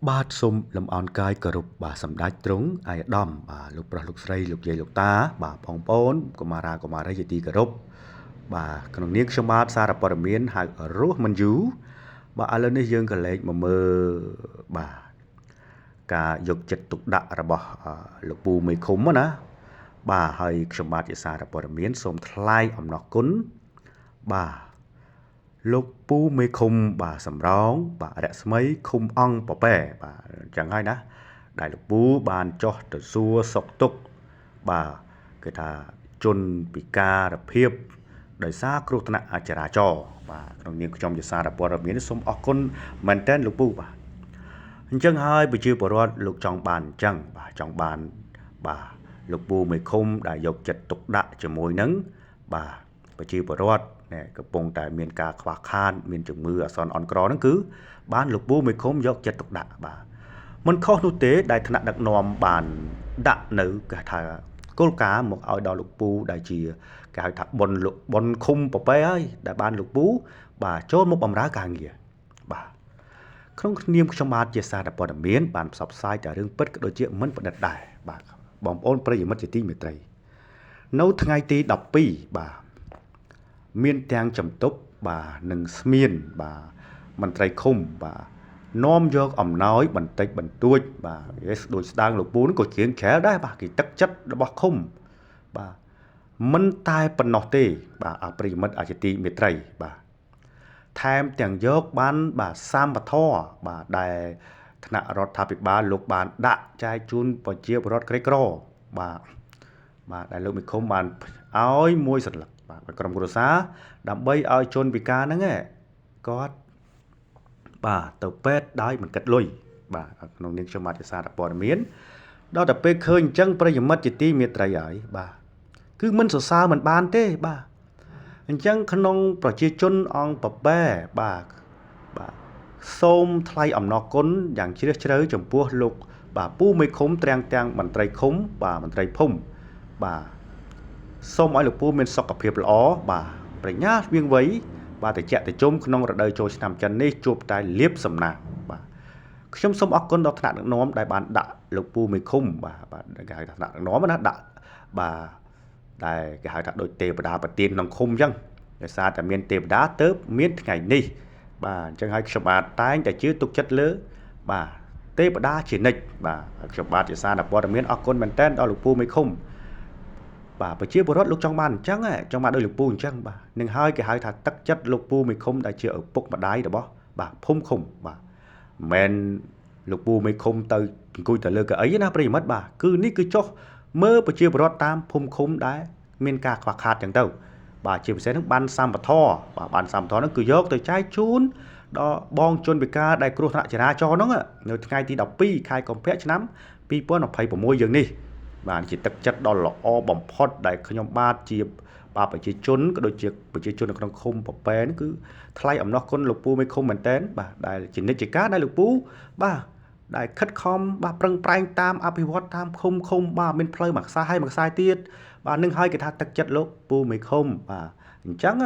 បាទសូមលំអរកាយគោរពបាទសម្ដេចទ្រង់អាយដាមបាទលោកប្រុសលោកស្រីលោកយាយលោកតាបាទបងប្អូនកុមារាកុមារីជាទីគោរពបាទក្នុងនាមខ្ញុំបាទសារព័ត៌មានហៅរស់មិនយូរបាទឥឡូវនេះយើងក៏លេខមកមើលបាទការយកចិត្តទុកដាក់របស់លោកពូមេឃុំណាបាទហើយខ្ញុំបាទជាសារព័ត៌មានសូមថ្លែងអំណរគុណបាទលោកពូមេឃុំបាទសំរងបាទរស្មីឃុំអង្គប៉ប៉ែបាទអញ្ចឹងហើយណាដែលលោកពូបានចោះទៅសួរសុខទុក្ខបាទគេថាជនពិការភាពដោយសារគ្រោះថ្នាក់ចរាចរណ៍បាទក្នុងនាមខ្ញុំជាសារព័ត៌មានសូមអរគុណមែនទែនលោកពូបាទអញ្ចឹងហើយប្រជាពលរដ្ឋលោកចង់បានអញ្ចឹងបាទចង់បានបាទលោកពូមេឃុំដែលយកចិត្តទុកដាក់ជាមួយនឹងបាទប្រជាពលរដ្ឋកំពុងតែមានការខ្វះខាតមានជំងឺអាសន្នអន់ក្រហ្នឹងគឺបានលោកពូមេឃុំយកចិត្តទុកដាក់បាទមិនខុសនោះទេដែលថ្នាក់ដឹកនាំបានដាក់នៅគេថាគោលការណ៍មកឲ្យដល់លោកពូដែលជាគេហៅថាបុនឃុំប៉ប៉ែហើយដែលបានលោកពូបាទចូលមកបម្រើការងារបាទក្នុងនាមខ្ញុំបាទជាសារព័ត៌មានបានផ្សព្វផ្សាយតែរឿងពិតក៏ដូចជាមិនប្រឌិតដែរបាទបងប្អូនប្រិយមិត្តជាទីមេត្រីនៅថ្ងៃទី12បាទមានទាំងចំទប់បាទនិងស្មៀនបាទមន្ត្រីឃុំបាទនាំយកអំណោយបន្តិចបន្តួចបាទដូចស្ដាងលោកពូនឹងក៏ជាងក្រែលដែរបាទគេទឹកចិត្តរបស់ឃុំបាទមិនតែប៉ុណ្ណោះទេបាទប្រិយមិត្តជាទីមេត្រីបាទថែមទាំងយកបានបាទសម្បធរបាទដែលថ្នាក់រដ្ឋាភិបាលលោកបានដាក់ចែកជូនប្រជាពលរដ្ឋក្រីក្របាទដែលលោកមេឃុំបានឲ្យមួយសន្លឹកបាទក្រុមគ្រួសារដើម្បីឲ្យជនពិការហ្នឹងគាត់បាទទៅពេទ្យដោយមិនគិតលុយបាទក្នុងនាមខ្ញុំបាទជាសារព័ត៌មានដល់តែពេលឃើញអញ្ចឹងប្រិយមិត្តជាទីមេត្រីហើយបាទគឺមិនសរសើរមិនបានទេបាទអញ្ចឹងក្នុងប្រជាជនអង្គប៉ប៉ែបាទសូមថ្លែងអំណរគុណយ៉ាងជ្រាលជ្រៅចំពោះលោកបាទពូមេឃុំទាំងមន្ត្រីឃុំបាទមន្ត្រីភូមិបាទសូមឲ្យលោកពូមានសុខភាពល្អបាទប្រញ្ញាស្វៀងវៃបាទតិចតិចុំក្នុងរដូវចូលឆ្នាំចិននេះជួបតែលៀបសំណាងបាទខ្ញុំសូមអរគុណដល់ថ្នាក់ដឹកនាំដែលបានដាក់លោកពូមេឃុំបាទគេហៅថាថ្នាក់ដឹកនាំណាដាក់បាទដែលគេហៅថាដូចទេវតាប្រទានក្នុងឃុំអញ្ចឹងដោយសារតែមានទេវតាទៅមានថ្ងៃនេះបាទអញ្ចឹងហើយខ្ញុំបាទតែងតែជឿទុកចិត្តលើបាទទេវតាជានិច្ចបាទខ្ញុំបាទជាសារព័ត៌មានអរគុណមែនតើដល់លោកពូមេឃុំបាទប្រជាពលរដ្ឋលោកចង់បានអញ្ចឹងចង់បានដោយលោកពូអញ្ចឹងបាទនឹងហើយគេហៅថាទឹកចិត្តលោកពូមេឃុំដែលជាឪពុកម្ដាយរបស់បាទភូមិឃុំបាទមិនលោកពូមេឃុំទៅអង្គុយទៅលើកៅអីណាប្រិយមិត្តបាទគឺនេះគឺចុះមើលប្រជាពលរដ្ឋតាមភូមិឃុំដែលមានការខ្វះខាតអញ្ចឹងទៅបាទជាពិសេសនឹងបានសម្បធរបាទបានសម្បធរហ្នឹងគឺយកទៅចែកជូនដល់បងជនពិការដែលគ្រោះថ្នាក់ចរាចរណ៍ហ្នឹងនៅថ្ងៃទី12ខែកុម្ភៈឆ្នាំ2026យើងនេះបាទជាទឹកចិត្តដ៏ល្អបំផុតដែលខ្ញុំបាទជាបាទប្រជាជនក៏ដូចជាប្រជាជននៅក្នុងឃុំប៉ប៉ែនេះគឺថ្លៃអំណរគុណលោកពូមេឃុំមែនតើបាទដែលជានិច្ចការដែលលោកពូបាទដែលខិតខំបាទប្រឹងប្រែងតាមអភិវឌ្ឍតាមឃុំបាទមានផ្លូវមួយខ្សែហើយមួយខ្សែទៀតបាទនឹងហើយគេថាទឹកចិត្តលោកពូមេឃុំបាទអញ្ចឹង